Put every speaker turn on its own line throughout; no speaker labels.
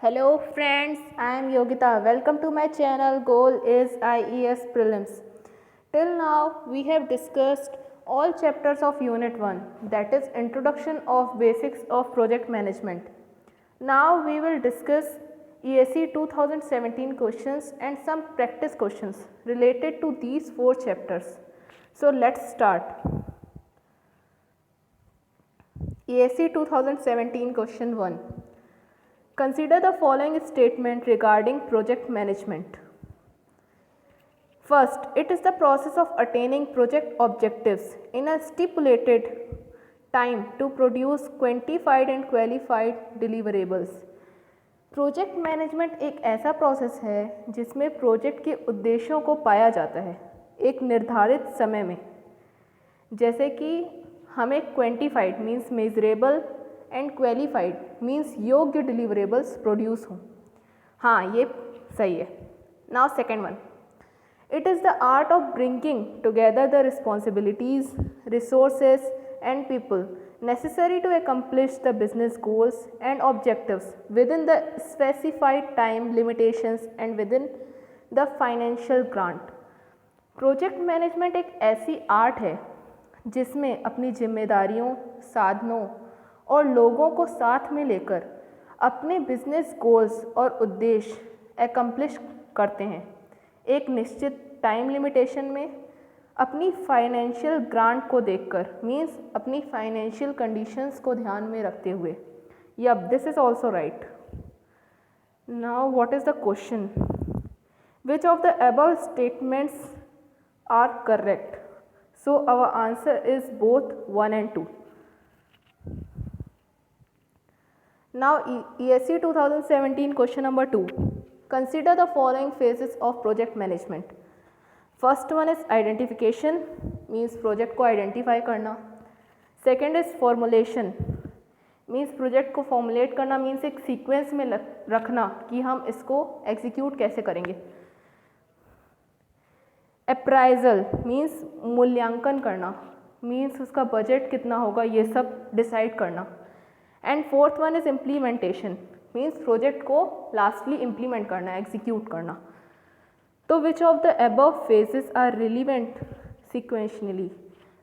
Hello friends, I am Yogita. Welcome to my channel. Goal is IES Prelims. Till now we have discussed all chapters of Unit 1, that is Introduction of Basics of Project Management. Now we will discuss ESE 2017 questions and some practice questions related to these four chapters. So let's start. ESE 2017 question 1. Consider the following statement regarding project management. First, it is the process of attaining project objectives in a stipulated time to produce quantified and qualified deliverables. Project management एक ऐसा process है जिसमें project के उद्देश्यों को पाया जाता है एक निर्धारित समय में, जैसे कि हमें quantified means measurable and qualified means योग्य डिलीवरेबल्स प्रोड्यूस हों. हाँ, ये सही है. Now second one, it is the art of bringing together the responsibilities, resources and people necessary to accomplish the business goals and objectives within the specified time limitations and within the financial grant. Project management एक ऐसी art है जिसमें अपनी जिम्मेदारियों, साधनों और लोगों को साथ में लेकर अपने बिजनेस गोल्स और उद्देश्य एकम्प्लिश करते हैं एक निश्चित टाइम लिमिटेशन में, अपनी फाइनेंशियल ग्रांट को देखकर मीन्स अपनी फाइनेंशियल कंडीशंस को ध्यान में रखते हुए. Yup, this is also right. Now what is the question? Which of the above statements are correct? So our answer is both 1 and 2. Now ESE 2017 question number 2. Consider the following phases of project management. First one is identification means project को identify करना. Second is formulation means project को formulate करना means एक sequence में रखना कि हम इसको एग्जीक्यूट कैसे करेंगे. अप्राइजल मीन्स मूल्यांकन करना मीन्स उसका बजट कितना होगा ये सब डिसाइड करना. And fourth one is implementation means project को लास्टली इम्प्लीमेंट करना, एग्जीक्यूट करना. तो which of the above phases are relevant sequentially?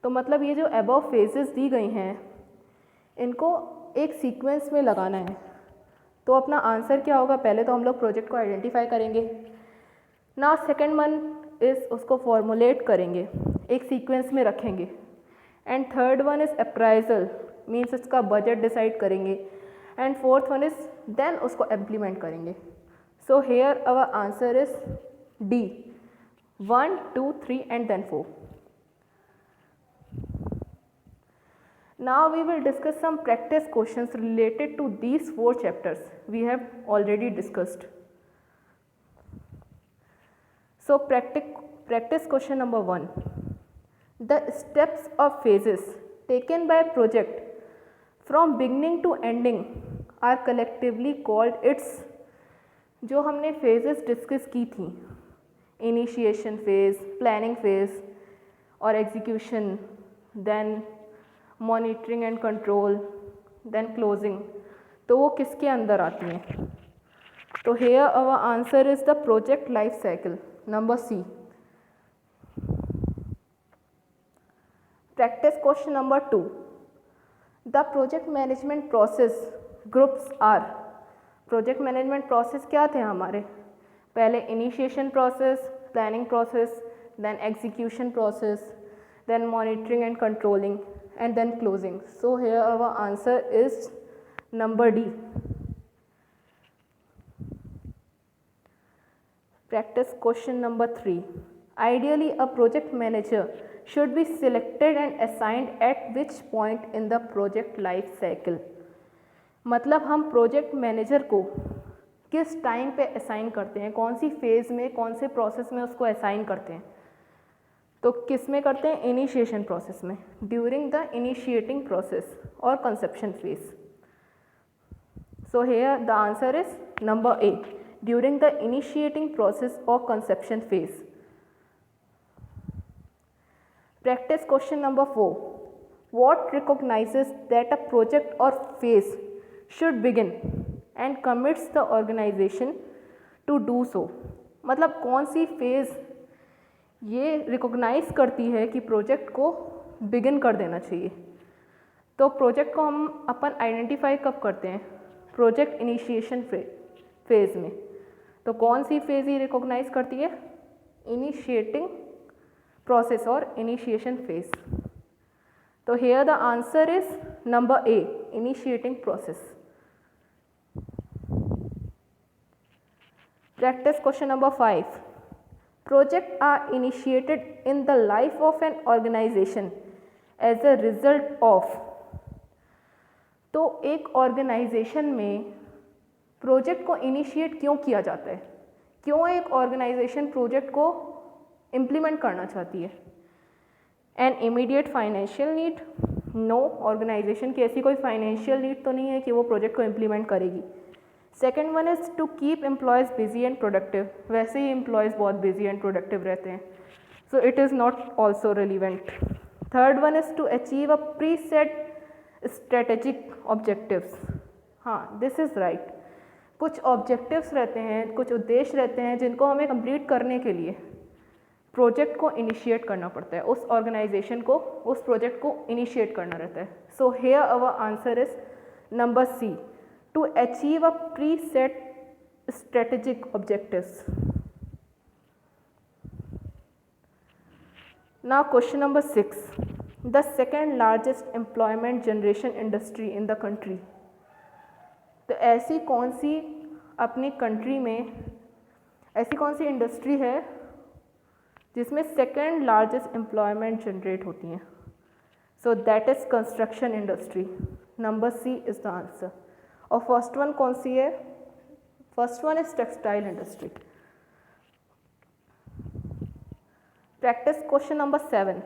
तो मतलब ये जो अबव फेजेस दी गई हैं इनको एक सीक्वेंस में लगाना है. तो अपना आंसर क्या होगा? पहले तो हम लोग प्रोजेक्ट को आइडेंटिफाई करेंगे ना, सेकेंड वन इज़ उसको फॉर्मुलेट करेंगे, एक सीक्वेंस में रखेंगे. And third one is appraisal means उसका बजट डिसाइड करेंगे. And fourth one is then उसको इम्प्लीमेंट करेंगे. So here our answer is D, 1, 2, 3 and then 4. Now we will discuss some practice questions related to these four chapters we have already discussed. So practice question number 1. The steps or phases taken by project from beginning to ending are collectively called its. जो हमने phases discuss की थी, initiation phase, planning phase और execution, then monitoring and control, then closing, तो वो किसके अंदर आती हैं? तो here our answer is the project life cycle, number C. Practice question number 2. The project management process groups are. Project management process क्या थे हमारे? पहले initiation process, planning process, then execution process, then monitoring and controlling and then closing. So here our answer is number D. Practice question number 3. Ideally a project manager should be selected and assigned eight which point in the project life cycle. मतलब हम project manager को किस time पे assign करते हैं, कौन सी phase में, कौन से प्रोसेस में उसको असाइन करते हैं? तो किस में करते हैं? इनिशिएशन प्रोसेस में, ड्यूरिंग द इनिशिएटिंग प्रोसेस और conception phase. So here the answer is number A, during the initiating process और conception phase. Practice question number 4. What recognizes that a project or phase should begin and commits the organization to do so. मतलब कौन सी phase ये recognise करती है कि project को begin कर देना चाहिए. तो प्रोजेक्ट को हम अपन आइडेंटिफाई कब करते हैं? प्रोजेक्ट इनिशिएशन फेज़ में. तो कौन सी फेज़ ये रिकॉग्नाइज करती है? इनिशिएटिंग प्रोसेस और इनिशिएशन फेज़. तो here the answer is number A, initiating process. Practice question number 5. Projects are initiated in the life of an organization as a result of. तो एक ऑर्गेनाइजेशन में project को initiate क्यों किया जाता है? क्यों एक ऑर्गेनाइजेशन प्रोजेक्ट को इम्प्लीमेंट करना चाहती है? An immediate financial need? No, organization की ऐसी कोई फाइनेंशियल नीड तो नहीं है कि वो प्रोजेक्ट को इम्प्लीमेंट करेगी. Second one is to keep employees busy and productive. वैसे ही एम्प्लॉयज़ बहुत बिजी एंड प्रोडक्टिव रहते हैं, so it is not also relevant. Third one is to achieve a preset strategic objectives. हाँ, this is right. कुछ objectives रहते हैं, कुछ उद्देश्य रहते हैं जिनको हमें कंप्लीट करने के लिए प्रोजेक्ट को इनिशिएट करना पड़ता है. उस ऑर्गेनाइजेशन को उस प्रोजेक्ट को इनिशिएट करना रहता है. So here our answer is number C, to achieve a preset strategic objectives. Now question number 6. The second largest employment generation industry in the country. तो ऐसी कौन सी अपनी कंट्री में ऐसी कौन सी इंडस्ट्री है जिसमें सेकेंड लार्जेस्ट एम्प्लॉयमेंट जनरेट होती हैं? So that is construction industry. Number C is the answer. और फर्स्ट वन कौन सी है? First one is textile industry. Practice question number 7.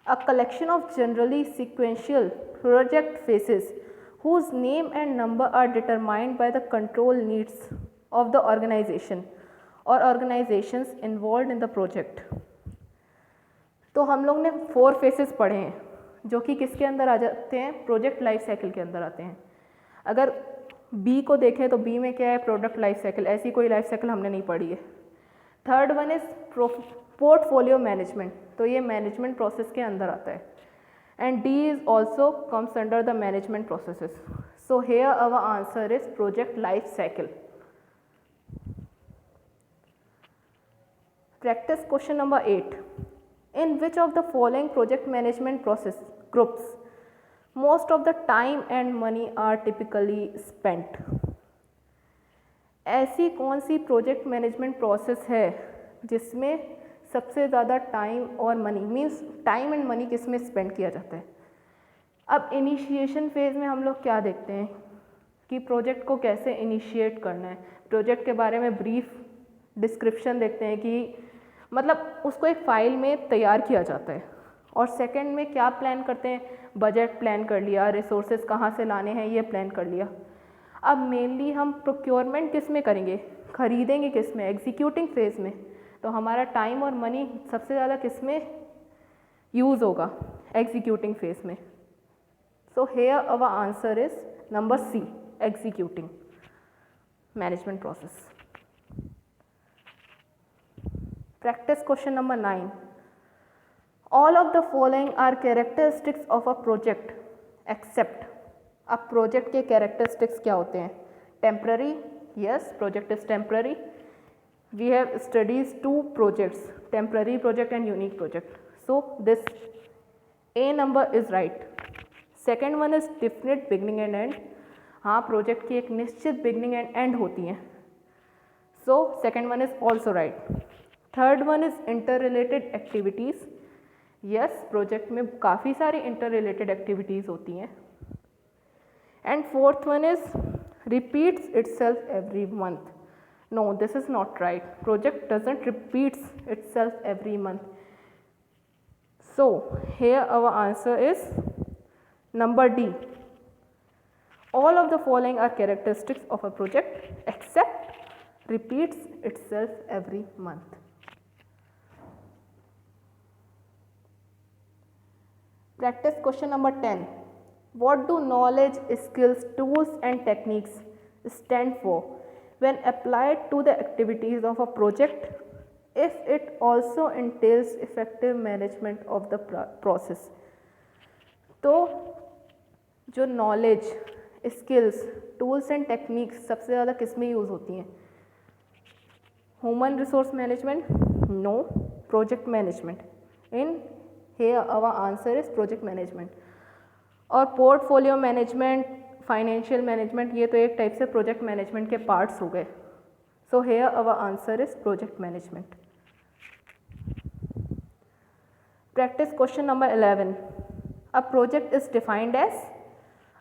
A collection of generally sequential project phases whose name and number are determined by the control needs of the organization or organizations involved in the project. तो हम लोग ने 4 faces पढ़े हैं जो कि किसके अंदर आ जाते हैं? प्रोजेक्ट लाइफ साइकिल के अंदर आते हैं. अगर बी को देखें तो बी में क्या है? Product life cycle. ऐसी कोई लाइफ साइकिल हमने नहीं पढ़ी है. Third one is portfolio management. तो ये मैनेजमेंट प्रोसेस के अंदर आता है. And D is also comes under the management processes. So here our answer is project life cycle. Practice question number 8. In which of the following project management process groups most of the time and money are typically spent? ऐसी कौन सी project management process है जिसमें सबसे ज़्यादा time और money means time and money किस में spend किया जाता है? अब इनिशिएशन फेज़ में हम लोग क्या देखते हैं कि प्रोजेक्ट को कैसे इनिशिएट करना है. प्रोजेक्ट के बारे में ब्रीफ डिस्क्रिप्शन देखते हैं कि मतलब उसको एक फ़ाइल में तैयार किया जाता है. और सेकंड में क्या प्लान करते हैं? बजट प्लान कर लिया, रिसोर्सेज कहाँ से लाने हैं ये प्लान कर लिया. अब मेनली हम प्रोक्योरमेंट किस में करेंगे? खरीदेंगे किस में? एग्जीक्यूटिंग फेज़ में. तो हमारा टाइम और मनी सबसे ज़्यादा किस में यूज़ होगा? एग्जीक्यूटिंग फेज़ में. So here our answer is number C, executing management process. Practice question number 9. All of the following are characteristics of a project except. अब प्रोजेक्ट के कैरेक्टरिस्टिक्स क्या होते हैं? Temporary. Yes, project is temporary. We have studies 2 projects, temporary project and unique project. So this A number is right. Second one is definite beginning and end. हाँ, project की एक निश्चित beginning and end होती हैं. So second one is also right. Third one is interrelated activities. Yes, project में काफ़ी सारी interrelated activities होती हैं. And fourth one is repeats itself every month. No, this is not right. Project doesn't repeats itself every month. So here our answer is number D. All of the following are characteristics of a project except repeats itself every month. Practice question number 10. What do knowledge, skills, tools and techniques stand for when applied to the activities of a project if it also entails effective management of the process. तो जो knowledge, skills, tools and techniques सबसे ज़्यादा किस में use होती हैं? Human resource management? No, project management. इन here our answer is project management. और पोर्टफोलियो मैनेजमेंट, फाइनेंशियल मैनेजमेंट, ये तो एक टाइप से प्रोजेक्ट मैनेजमेंट के पार्ट्स हो गए. सो here our answer is project management. Practice question number 11. A project is defined as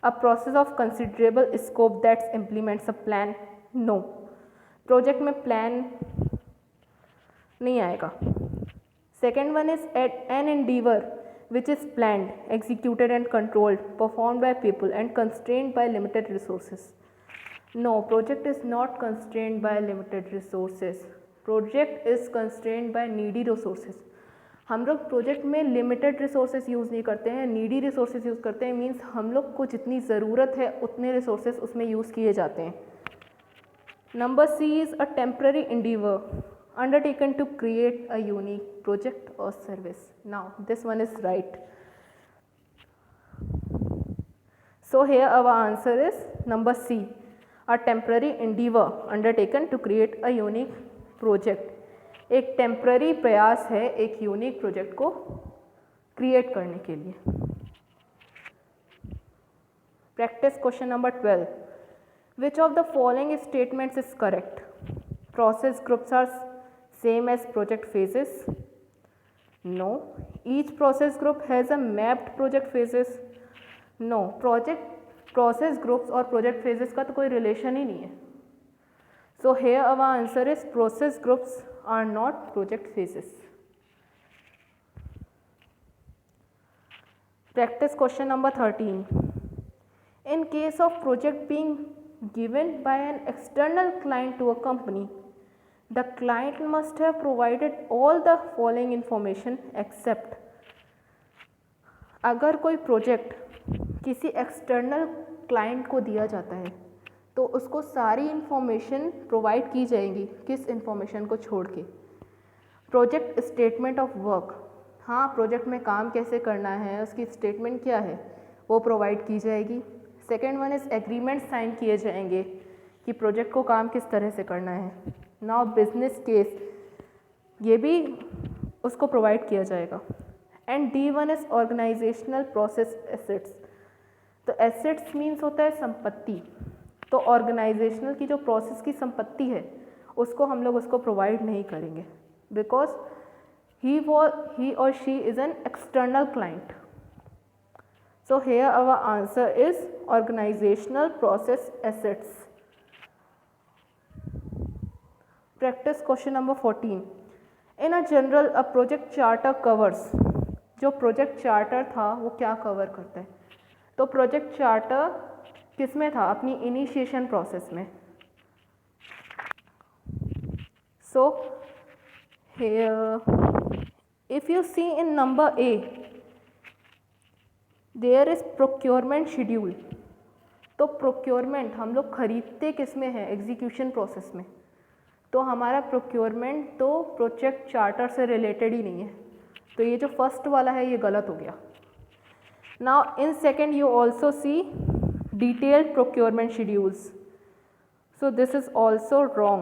a process of considerable scope that implements a plan. No, project में plan नहीं आएगा. Second one is an endeavor which is planned, executed and controlled, performed by people and constrained by limited resources. No, project is not constrained by limited resources. Project is constrained by needy resources. हम लोग project में limited resources use नहीं करते हैं, needy resources use करते हैं. Means हम लोग को जितनी ज़रूरत है उतने रिसोर्सेज उसमें यूज़ किए जाते हैं. Number C is a temporary endeavor undertaken to create a unique project or service. Now this one is right. So here our answer is number C, a temporary endeavor undertaken to create a unique project. एक temporary प्रयास है एक unique project को create करने के लिए. Practice question number 12. Which of the following statements is correct? Process groups are same as project phases. No. Each process group has a mapped project phases. No. Process groups और project phases का तो कोई relation ही नहीं है. So here our answer is process groups are not project phases. Practice question number 13. In case of project being given by an external client to a company, the client must have provided all the following information except. अगर कोई project किसी external client को दिया जाता है तो उसको सारी इन्फॉर्मेशन प्रोवाइड की जाएगी. किस इन्फॉर्मेशन को छोड़ के? Project statement of work. हाँ, प्रोजेक्ट में काम कैसे करना है उसकी स्टेटमेंट क्या है वो प्रोवाइड की जाएगी. Second one is agreement sign किए जाएंगे कि प्रोजेक्ट को काम किस तरह से करना है. नाउ बिजनेस केस ये भी उसको प्रोवाइड किया जाएगा. And D one is organizational process assets. तो एसेट्स मीन्स होता है संपत्ति. तो ऑर्गेनाइजेशनल की जो प्रोसेस की संपत्ति है उसको हम लोग उसको प्रोवाइड नहीं करेंगे बिकॉज ही और she is an external client. So here our answer is organizational process assets. Practice question number 14. In a general a project charter covers. जो प्रोजेक्ट चार्टर था वो क्या कवर करता है? तो प्रोजेक्ट चार्टर किस में था? अपनी इनिशिएशन प्रोसेस में. सो here if you see in number A there is procurement schedule. तो प्रोक्योरमेंट हम लोग खरीदते किस में है? एग्जीक्यूशन प्रोसेस में. तो हमारा प्रोक्योरमेंट तो प्रोजेक्ट चार्टर से रिलेटेड ही नहीं है. तो ये जो फर्स्ट वाला है ये गलत हो गया. Now in second you also see detailed procurement schedules. So this is also wrong.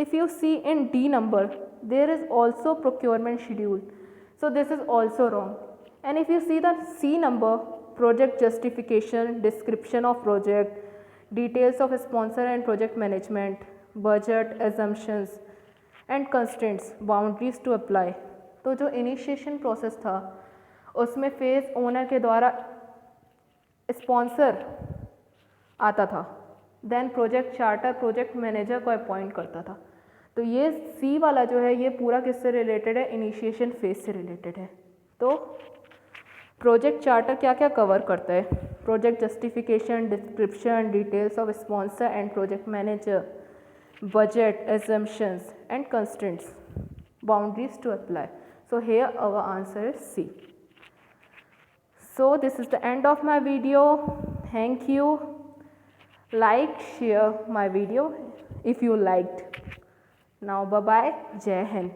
If you see in D number, there is also procurement schedule. So this is also wrong. And if you see the C number, project justification, description of project, details of sponsor and project management, budget, assumptions and constraints, boundaries to apply. तो जो initiation process था उसमें phase owner के द्वारा sponsor आता था. Then project charter project manager को appoint करता था. तो ये सी वाला जो है ये पूरा किससे रिलेटेड है? इनिशिएशन फेज से रिलेटेड है. तो प्रोजेक्ट चार्टर क्या क्या कवर करता है? Project justification, description, details of sponsor and project manager, budget, assumptions and constraints, boundaries to apply. So here our answer is C. So this is the end of my video. Thank you. Like, share my video if you liked. Now bye bye. Jai Hind.